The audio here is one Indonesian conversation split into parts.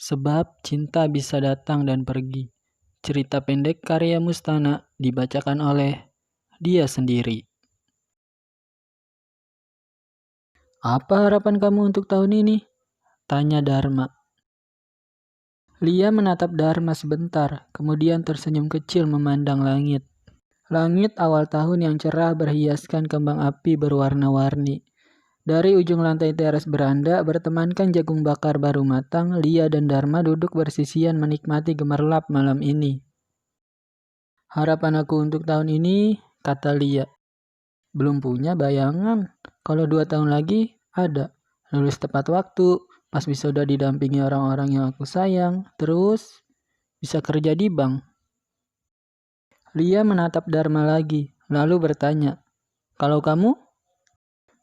Sebab cinta bisa datang dan pergi. Cerita pendek karya Mustana dibacakan oleh dia sendiri. Apa harapan kamu untuk tahun ini? Tanya Dharma. Lia menatap Dharma sebentar, kemudian tersenyum kecil memandang langit. Langit awal tahun yang cerah berhiaskan kembang api berwarna-warni. Dari ujung lantai teras beranda, bertemankan jagung bakar baru matang, Lia dan Dharma duduk bersisian menikmati gemerlap malam ini. Harapan aku untuk tahun ini, kata Lia. Belum punya bayangan. Kalau 2 tahun lagi, ada. Lulus tepat waktu, pas wisuda didampingi orang-orang yang aku sayang, terus bisa kerja di bank. Lia menatap Dharma lagi, lalu bertanya, kalau kamu?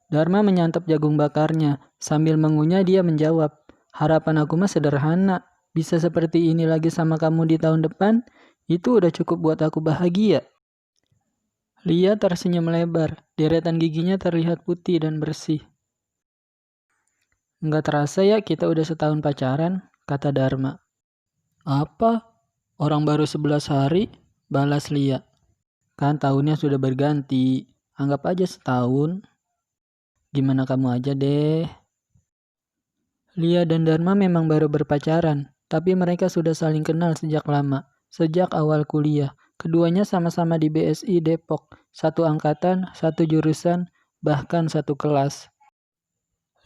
Dharma menyantap jagung bakarnya. Sambil mengunyah dia menjawab, harapan aku mah sederhana. Bisa seperti ini lagi sama kamu di tahun depan, itu udah cukup buat aku bahagia. Lia tersenyum lebar, deretan giginya terlihat putih dan bersih. Nggak terasa ya kita udah setahun pacaran, kata Dharma. Apa? Orang baru 11 hari? Balas Lia. Kan tahunnya sudah berganti, anggap aja setahun. Gimana kamu aja deh. Lia dan Dharma memang baru berpacaran, tapi mereka sudah saling kenal sejak lama, sejak awal kuliah. Keduanya sama-sama di BSI Depok, satu angkatan, satu jurusan, bahkan satu kelas.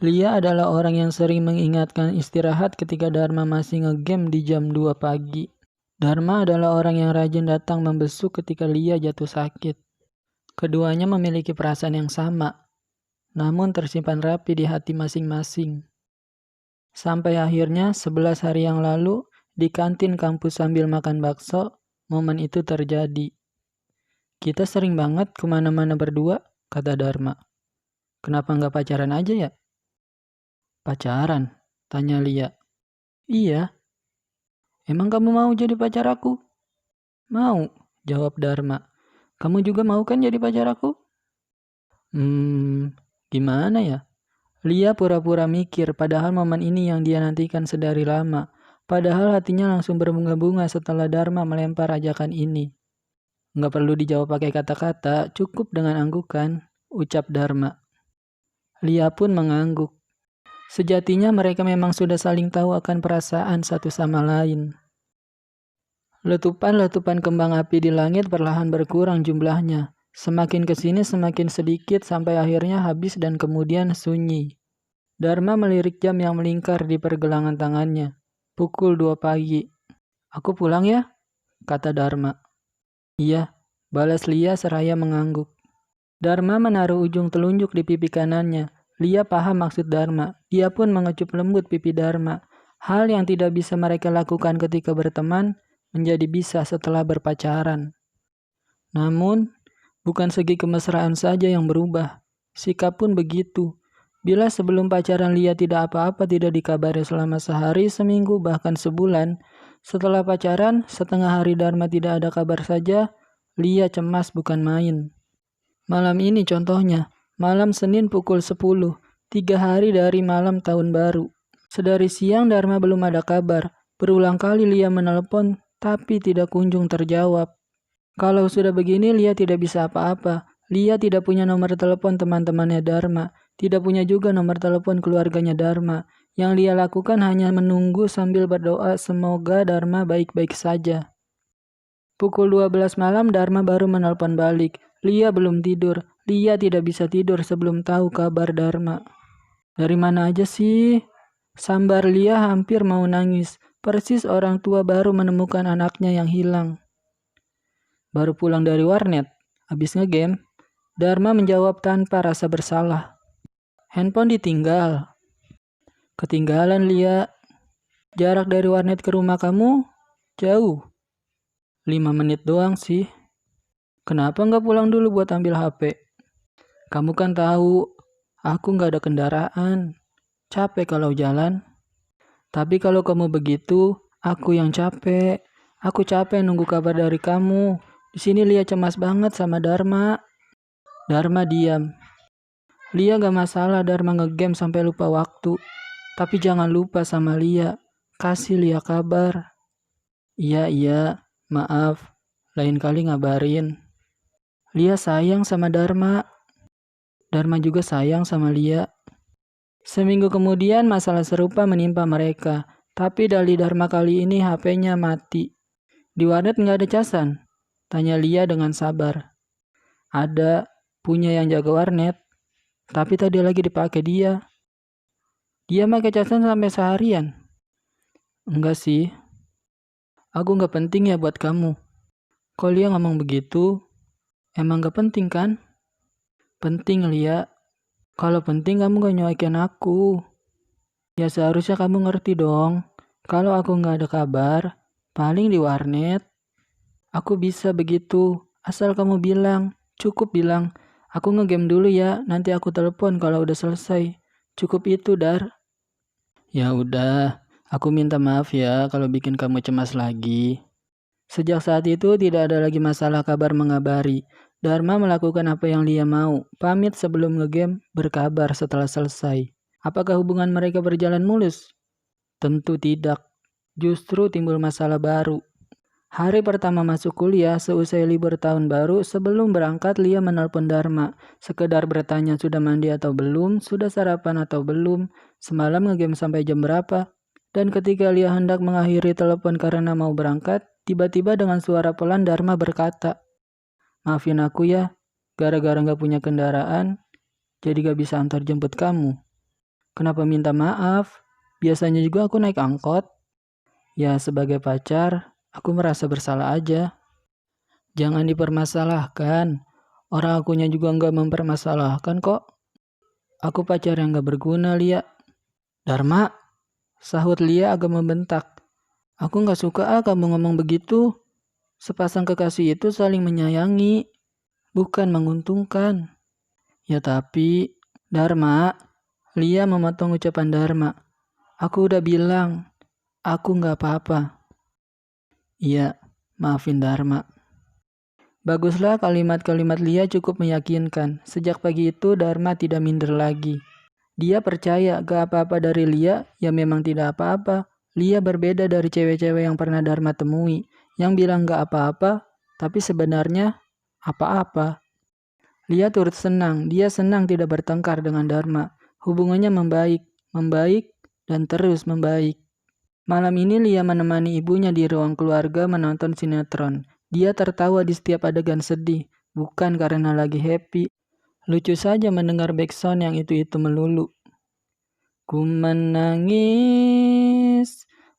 Lia adalah orang yang sering mengingatkan istirahat ketika Dharma masih ngegame di jam 2 pagi. Dharma adalah orang yang rajin datang membesuk ketika Lia jatuh sakit. Keduanya memiliki perasaan yang sama, namun tersimpan rapi di hati masing-masing. Sampai akhirnya 11 hari yang lalu, di kantin kampus sambil makan bakso, momen itu terjadi. Kita sering banget kemana-mana berdua, kata Dharma. Kenapa nggak pacaran aja ya? Pacaran? Tanya Lia. Iya. Emang kamu mau jadi pacar aku? Mau, jawab Dharma. Kamu juga mau kan jadi pacar aku? Gimana ya? Lia pura-pura mikir, padahal momen ini yang dia nantikan sedari lama. Padahal hatinya langsung berbunga-bunga setelah Dharma melempar ajakan ini. Nggak perlu dijawab pakai kata-kata, cukup dengan anggukan, ucap Dharma. Lia pun mengangguk. Sejatinya mereka memang sudah saling tahu akan perasaan satu sama lain. Letupan-letupan kembang api di langit perlahan berkurang jumlahnya. Semakin kesini semakin sedikit sampai akhirnya habis dan kemudian sunyi. Dharma melirik jam yang melingkar di pergelangan tangannya. Pukul 2 pagi. Aku pulang ya, kata Dharma. Iya, balas Lia seraya mengangguk. Dharma menaruh ujung telunjuk di pipi kanannya. Lia paham maksud Dharma. Dia pun mengecup lembut pipi Dharma. Hal yang tidak bisa mereka lakukan ketika berteman, menjadi bisa setelah berpacaran. Namun, bukan segi kemesraan saja yang berubah. Sikap pun begitu. Bila sebelum pacaran Lia tidak apa-apa, tidak dikabari selama sehari, seminggu, bahkan sebulan. Setelah pacaran, setengah hari Dharma tidak ada kabar saja, Lia cemas bukan main. Malam ini contohnya, malam Senin pukul 10, 3 hari dari malam tahun baru. Sedari siang Dharma belum ada kabar. Berulang kali Lia menelpon, tapi tidak kunjung terjawab. Kalau sudah begini, Lia tidak bisa apa-apa. Lia tidak punya nomor telepon teman-temannya Dharma, tidak punya juga nomor telepon keluarganya Dharma. Yang Lia lakukan hanya menunggu sambil berdoa semoga Dharma baik-baik saja. Pukul 12 malam Dharma baru menelpon balik. Lia belum tidur. Lia tidak bisa tidur sebelum tahu kabar Dharma. Dari mana aja sih? Sambar Lia hampir mau nangis. Persis orang tua baru menemukan anaknya yang hilang. Baru pulang dari warnet. Habis ngegame. Dharma menjawab tanpa rasa bersalah. Handphone ditinggal. Ketinggalan Lia. Jarak dari warnet ke rumah kamu jauh. 5 menit doang sih. Kenapa nggak pulang dulu buat ambil HP? Kamu kan tahu, aku nggak ada kendaraan. Capek kalau jalan. Tapi kalau kamu begitu, aku yang capek. Aku capek nunggu kabar dari kamu. Di sini Lia cemas banget sama Dharma. Dharma diam. Lia gak masalah Dharma ngegame sampai lupa waktu. Tapi jangan lupa sama Lia. kasih Lia kabar. Iya, maaf, lain kali ngabarin. Lia sayang sama Dharma. Dharma juga sayang sama Lia. Seminggu kemudian masalah serupa menimpa mereka. Tapi dalih Dharma kali ini HP-nya mati. Di warnet nggak ada casan? Tanya Lia dengan sabar. Ada, punya yang jaga warnet. Tapi tadi lagi dipakai dia. Dia pakai casan sampai seharian. Enggak sih. Aku nggak penting ya buat kamu. Kok Lia ngomong begitu? Emang nggak penting kan? Penting Lia. Kalau penting kamu gak nyuekin aku. Ya seharusnya kamu ngerti dong. Kalau aku nggak ada kabar, paling di warnet. Aku bisa begitu. Asal kamu bilang. Cukup bilang. Aku ngegame dulu ya. Nanti aku telepon kalau udah selesai. Cukup itu, Dar. Ya udah. Aku minta maaf ya kalau bikin kamu cemas lagi. Sejak saat itu tidak ada lagi masalah kabar mengabari. Dharma melakukan apa yang Lia mau. Pamit sebelum ngegame, berkabar setelah selesai. Apakah hubungan mereka berjalan mulus? Tentu tidak. Justru timbul masalah baru. Hari pertama masuk kuliah, seusai libur tahun baru, sebelum berangkat Lia menelpon Dharma. Sekedar bertanya sudah mandi atau belum, sudah sarapan atau belum, semalam ngegame sampai jam berapa. Dan ketika Lia hendak mengakhiri telepon karena mau berangkat, tiba-tiba dengan suara pelan Dharma berkata, maafin aku ya, gara-gara gak punya kendaraan, jadi gak bisa antar jemput kamu. Kenapa minta maaf? Biasanya juga aku naik angkot. Ya sebagai pacar, aku merasa bersalah aja. Jangan dipermasalahkan. Orang akunya juga gak mempermasalahkan kok. Aku pacar yang gak berguna, Lia. Dharma, sahut Lia agak membentak. Aku gak suka kamu ngomong begitu. Sepasang kekasih itu saling menyayangi, bukan menguntungkan. Ya tapi, Dharma, Lia memotong ucapan Dharma. Aku udah bilang, aku gak apa-apa. Iya, maafin Dharma. Baguslah kalimat-kalimat Lia cukup meyakinkan. Sejak pagi itu Dharma tidak minder lagi. Dia percaya gak apa-apa dari Lia, ya memang tidak apa-apa. Lia berbeda dari cewek-cewek yang pernah Dharma temui, yang bilang gak apa-apa, tapi sebenarnya apa-apa. Lia turut senang, dia senang tidak bertengkar dengan Dharma. Hubungannya membaik, dan terus membaik. Malam ini Lia menemani ibunya di ruang keluarga menonton sinetron. Dia tertawa di setiap adegan sedih, bukan karena lagi happy. Lucu saja mendengar backsound yang itu-itu melulu. Ku menangis,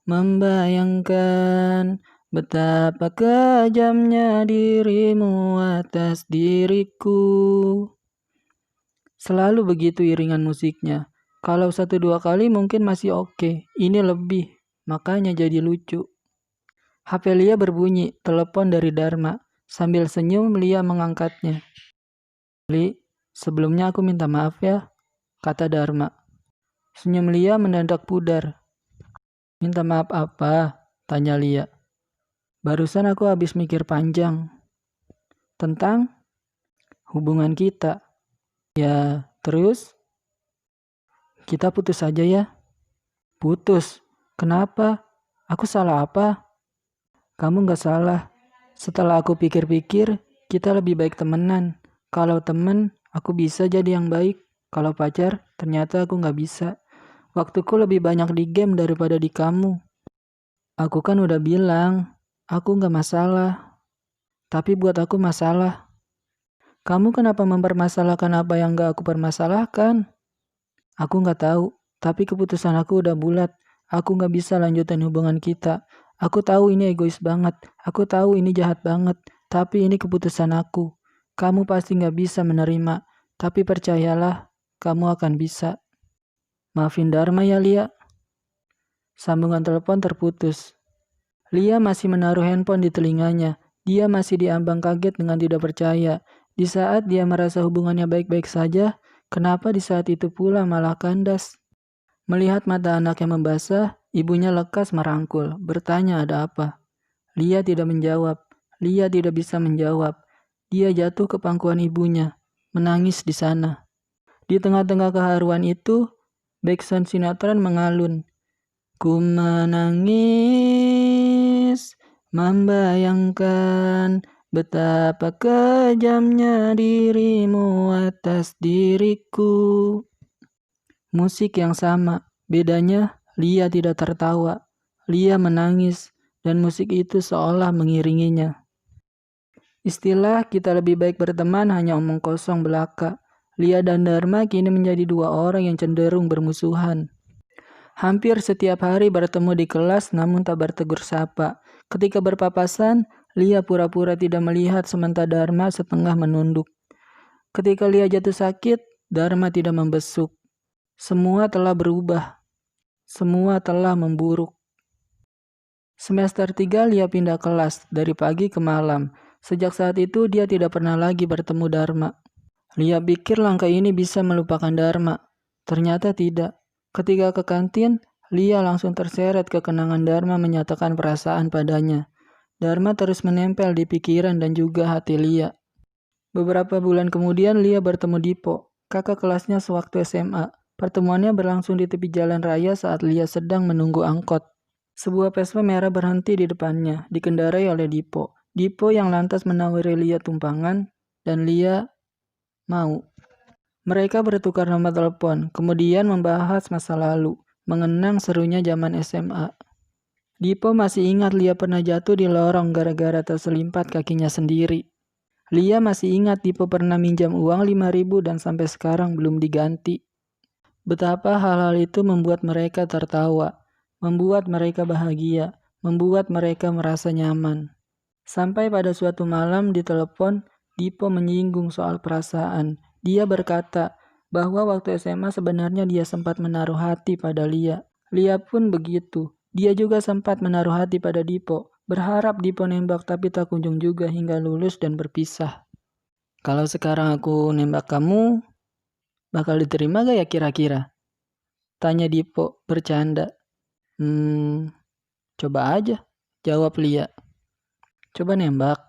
membayangkan betapa kejamnya dirimu atas diriku. Selalu begitu iringan musiknya. Kalau 1-2 kali mungkin masih oke. Ini lebih, makanya jadi lucu. HP Lia berbunyi, telepon dari Dharma. Sambil senyum Lia mengangkatnya. Li, sebelumnya aku minta maaf ya, kata Dharma. Senyum Lia mendadak pudar. Minta maaf apa? Tanya Lia. Barusan aku habis mikir panjang. Tentang hubungan kita. Ya, terus? Kita putus aja ya. Putus? Kenapa? Aku salah apa? Kamu gak salah. Setelah aku pikir-pikir, kita lebih baik temenan. Kalau temen, aku bisa jadi yang baik. Kalau pacar, ternyata aku gak bisa. Waktuku lebih banyak di game daripada di kamu. Aku kan udah bilang, aku gak masalah. Tapi buat aku masalah. Kamu kenapa mempermasalahkan apa yang gak aku permasalahkan? Aku gak tahu, tapi keputusan aku udah bulat. Aku gak bisa lanjutin hubungan kita. Aku tahu ini egois banget. Aku tahu ini jahat banget. Tapi ini keputusan aku. Kamu pasti gak bisa menerima. Tapi percayalah, kamu akan bisa. Maafin Dharma ya, Lia. Sambungan telepon terputus. Lia masih menaruh handphone di telinganya. Dia masih diambang kaget dengan tidak percaya. Di saat dia merasa hubungannya baik-baik saja, kenapa di saat itu pula malah kandas? Melihat mata anaknya membasah, ibunya lekas merangkul, bertanya ada apa. Lia tidak menjawab. Lia tidak bisa menjawab. Dia jatuh ke pangkuan ibunya, menangis di sana. Di tengah-tengah keharuan itu, backsound sinetron mengalun. Ku menangis, membayangkan betapa kejamnya dirimu atas diriku. Musik yang sama, bedanya Lia tidak tertawa. Lia menangis, dan musik itu seolah mengiringinya. Istilah kita lebih baik berteman hanya omong kosong belaka. Lia dan Dharma kini menjadi dua orang yang cenderung bermusuhan. Hampir setiap hari bertemu di kelas namun tak bertegur sapa. Ketika berpapasan, Lia pura-pura tidak melihat sementara Dharma setengah menunduk. Ketika Lia jatuh sakit, Dharma tidak membesuk. Semua telah berubah. Semua telah memburuk. Semester 3 Lia pindah kelas dari pagi ke malam. Sejak saat itu dia tidak pernah lagi bertemu Dharma. Lia pikir langkah ini bisa melupakan Dharma. Ternyata tidak. Ketika ke kantin, Lia langsung terseret ke kenangan Dharma menyatakan perasaan padanya. Dharma terus menempel di pikiran dan juga hati Lia. Beberapa bulan kemudian Lia bertemu Dipo, kakak kelasnya sewaktu SMA. Pertemuannya berlangsung di tepi jalan raya saat Lia sedang menunggu angkot. Sebuah Vespa merah berhenti di depannya, dikendarai oleh Dipo. Dipo yang lantas menawari Lia tumpangan, dan Lia mau. Mereka bertukar nomor telepon, kemudian membahas masa lalu, mengenang serunya zaman SMA. Dipo masih ingat Lia pernah jatuh di lorong gara-gara terselimpat kakinya sendiri. Lia masih ingat Dipo pernah minjam uang 5.000 dan sampai sekarang belum diganti. Betapa hal-hal itu membuat mereka tertawa, membuat mereka bahagia, membuat mereka merasa nyaman. Sampai pada suatu malam di telepon, Dipo menyinggung soal perasaan. Dia berkata bahwa waktu SMA sebenarnya dia sempat menaruh hati pada Lia. Lia pun begitu. Dia juga sempat menaruh hati pada Dipo. Berharap Dipo nembak tapi tak kunjung juga hingga lulus dan berpisah. Kalau sekarang aku nembak kamu, bakal diterima gak ya kira-kira? Tanya Dipo bercanda. Coba aja, jawab Lia. Coba nembak.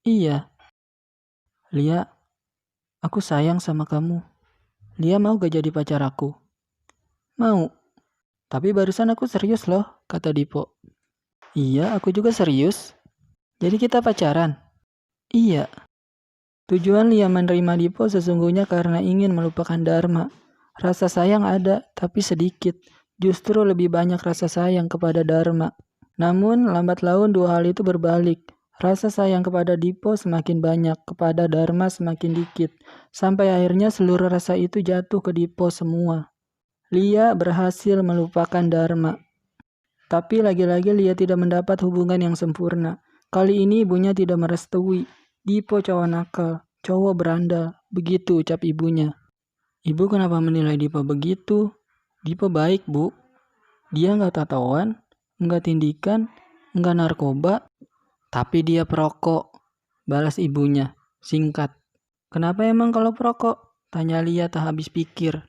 Iya. Lia, aku sayang sama kamu. Lia mau gak jadi pacar aku? Mau. Tapi barusan aku serius loh, kata Dipo. Iya, aku juga serius. Jadi kita pacaran? Iya. Tujuan Lia menerima Dipo sesungguhnya karena ingin melupakan Dharma. Rasa sayang ada, tapi sedikit. Justru lebih banyak rasa sayang kepada Dharma. Namun, lambat laun dua hal itu berbalik. Rasa sayang kepada Dipo semakin banyak, kepada Dharma semakin dikit. Sampai akhirnya seluruh rasa itu jatuh ke Dipo semua. Lia berhasil melupakan Dharma. Tapi lagi-lagi Lia tidak mendapat hubungan yang sempurna. Kali ini ibunya tidak merestui. Dipo cowok nakal, cowok berandal, begitu ucap ibunya. Ibu kenapa menilai Dipo begitu? Dipo baik, Bu. Dia nggak tatoan, nggak tindikan, nggak narkoba, tapi dia perokok. Balas ibunya, singkat. Kenapa emang kalau perokok? Tanya Lia tak habis pikir.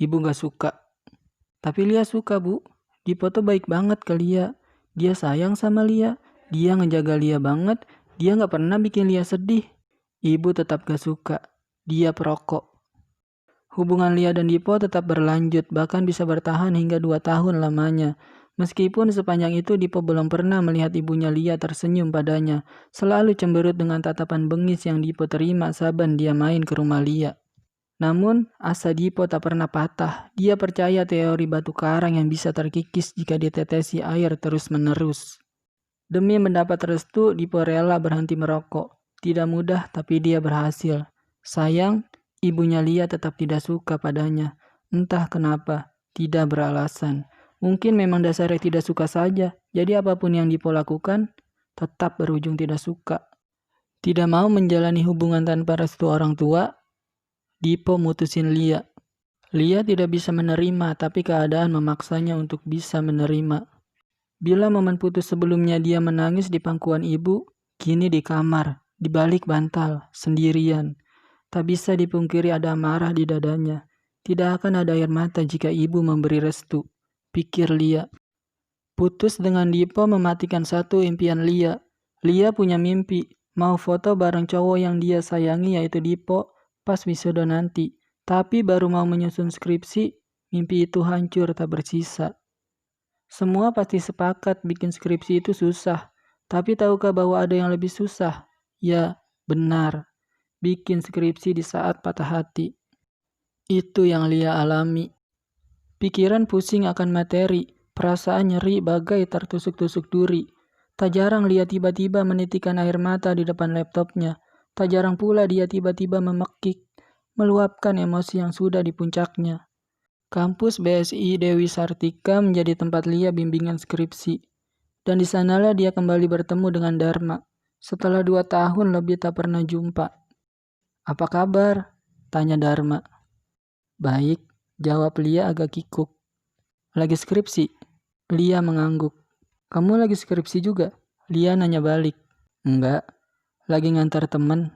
Ibu nggak suka. Tapi Lia suka, Bu. Dipo tuh baik banget ke Lia. Dia sayang sama Lia. Dia ngejaga Lia banget. Dia nggak pernah bikin Lia sedih. Ibu tetap gak suka. Dia perokok. Hubungan Lia dan Dipo tetap berlanjut, bahkan bisa bertahan hingga 2 tahun lamanya. Meskipun sepanjang itu Dipo belum pernah melihat ibunya Lia tersenyum padanya. Selalu cemberut dengan tatapan bengis yang Dipo terima saban dia main ke rumah Lia. Namun, asa Dipo tak pernah patah. Dia percaya teori batu karang yang bisa terkikis jika ditetesi air terus-menerus. Demi mendapat restu, Dipo rela berhenti merokok. Tidak mudah, tapi dia berhasil. Sayang, ibunya Lia tetap tidak suka padanya. Entah kenapa, tidak beralasan. Mungkin memang dasarnya tidak suka saja. Jadi apapun yang Dipo lakukan, tetap berujung tidak suka. Tidak mau menjalani hubungan tanpa restu orang tua, Dipo mutusin Lia. Lia tidak bisa menerima, tapi keadaan memaksanya untuk bisa menerima. Bila momen putus sebelumnya dia menangis di pangkuan ibu, kini di kamar, di balik bantal, sendirian. Tak bisa dipungkiri ada amarah di dadanya. Tidak akan ada air mata jika ibu memberi restu, pikir Lia. Putus dengan Dipo mematikan satu impian Lia. Lia punya mimpi, mau foto bareng cowok yang dia sayangi yaitu Dipo pas wisuda nanti. Tapi baru mau menyusun skripsi, mimpi itu hancur tak bersisa. Semua pasti sepakat bikin skripsi itu susah. Tapi tahukah bahwa ada yang lebih susah? Ya, benar. Bikin skripsi di saat patah hati. Itu yang Lia alami. Pikiran pusing akan materi, perasaan nyeri bagai tertusuk-tusuk duri. Tak jarang Lia tiba-tiba menitikkan air mata di depan laptopnya. Tak jarang pula dia tiba-tiba memekik, meluapkan emosi yang sudah di puncaknya. Kampus BSI Dewi Sartika menjadi tempat Lia bimbingan skripsi. Dan di sanalah dia kembali bertemu dengan Dharma. Setelah 2 tahun lebih tak pernah jumpa. Apa kabar? Tanya Dharma. Baik, jawab Lia agak kikuk. Lagi skripsi? Lia mengangguk. Kamu lagi skripsi juga? Lia nanya balik. Enggak, lagi ngantar teman.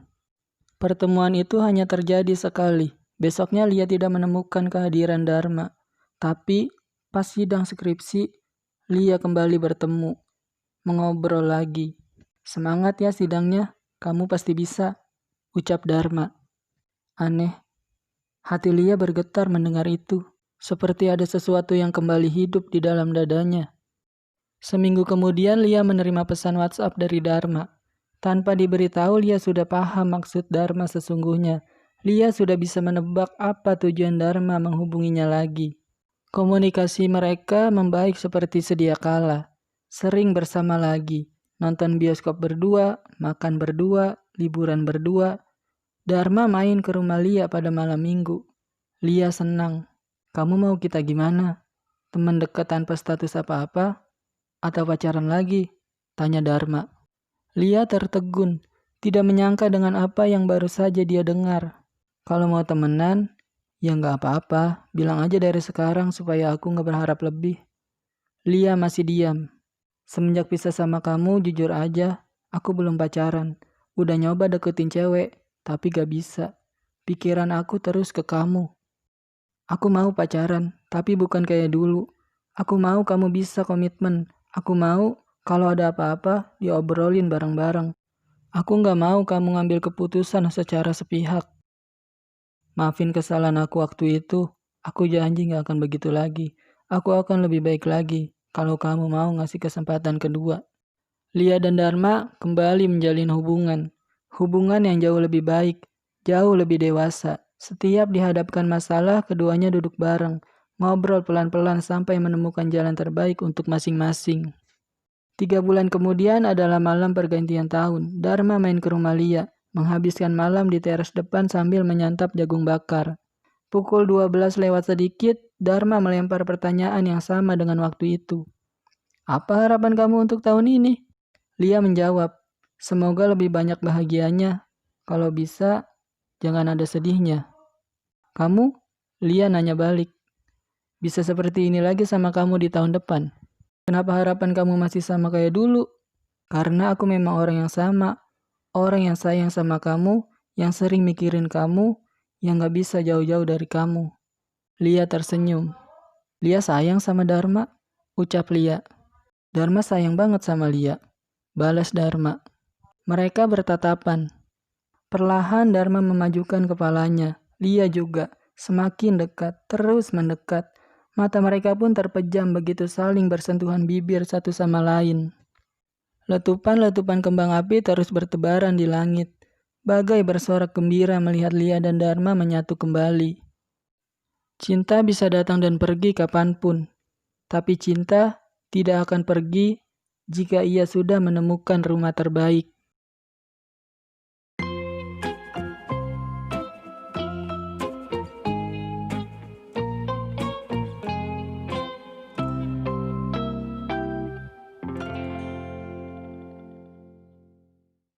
Pertemuan itu hanya terjadi sekali. Besoknya Lia tidak menemukan kehadiran Dharma. Tapi pas sidang skripsi, Lia kembali bertemu. Mengobrol lagi. Semangat ya sidangnya, kamu pasti bisa, ucap Dharma. Aneh. Hati Lia bergetar mendengar itu. Seperti ada sesuatu yang kembali hidup di dalam dadanya. Seminggu kemudian Lia menerima pesan WhatsApp dari Dharma. Tanpa diberitahu, Lia sudah paham maksud Dharma sesungguhnya. Lia sudah bisa menebak apa tujuan Dharma menghubunginya lagi. Komunikasi mereka membaik seperti sedia kala. Sering bersama lagi. Nonton bioskop berdua, makan berdua, liburan berdua. Dharma main ke rumah Lia pada malam minggu. Lia senang. Kamu mau kita gimana? Teman dekat tanpa status apa-apa? Atau pacaran lagi? Tanya Dharma. Lia tertegun, tidak menyangka dengan apa yang baru saja dia dengar. Kalau mau temenan, ya nggak apa-apa, bilang aja dari sekarang supaya aku nggak berharap lebih. Lia masih diam. Semenjak pisah sama kamu, jujur aja, aku belum pacaran. Udah nyoba deketin cewek, tapi gak bisa. Pikiran aku terus ke kamu. Aku mau pacaran, tapi bukan kayak dulu. Aku mau kamu bisa komitmen. Aku mau kalau ada apa-apa, diobrolin bareng-bareng. Aku nggak mau kamu ngambil keputusan secara sepihak. Maafin kesalahan aku waktu itu. Aku janji nggak akan begitu lagi. Aku akan lebih baik lagi kalau kamu mau ngasih kesempatan kedua. Lia dan Dharma kembali menjalin hubungan. Hubungan yang jauh lebih baik, jauh lebih dewasa. Setiap dihadapkan masalah, keduanya duduk bareng, ngobrol pelan-pelan sampai menemukan jalan terbaik untuk masing-masing. 3 bulan kemudian adalah malam pergantian tahun. Dharma main ke rumah Lia, menghabiskan malam di teras depan sambil menyantap jagung bakar. Pukul 12 lewat sedikit, Dharma melempar pertanyaan yang sama dengan waktu itu. Apa harapan kamu untuk tahun ini? Lia menjawab, semoga lebih banyak bahagianya. Kalau bisa, jangan ada sedihnya. Kamu? Lia nanya balik. Bisa seperti ini lagi sama kamu di tahun depan. Kenapa harapan kamu masih sama kayak dulu? Karena aku memang orang yang sama. Orang yang sayang sama kamu, yang sering mikirin kamu, yang gak bisa jauh-jauh dari kamu. Lia tersenyum. Lia sayang sama Dharma, ucap Lia. Dharma sayang banget sama Lia, balas Dharma. Mereka bertatapan. Perlahan Dharma memajukan kepalanya. Lia juga, semakin dekat, terus mendekat. Mata mereka pun terpejam begitu saling bersentuhan bibir satu sama lain. Letupan-letupan kembang api terus bertebaran di langit. Bagai bersorak gembira melihat Lia dan Dharma menyatu kembali. Cinta bisa datang dan pergi kapanpun. Tapi cinta tidak akan pergi jika ia sudah menemukan rumah terbaik.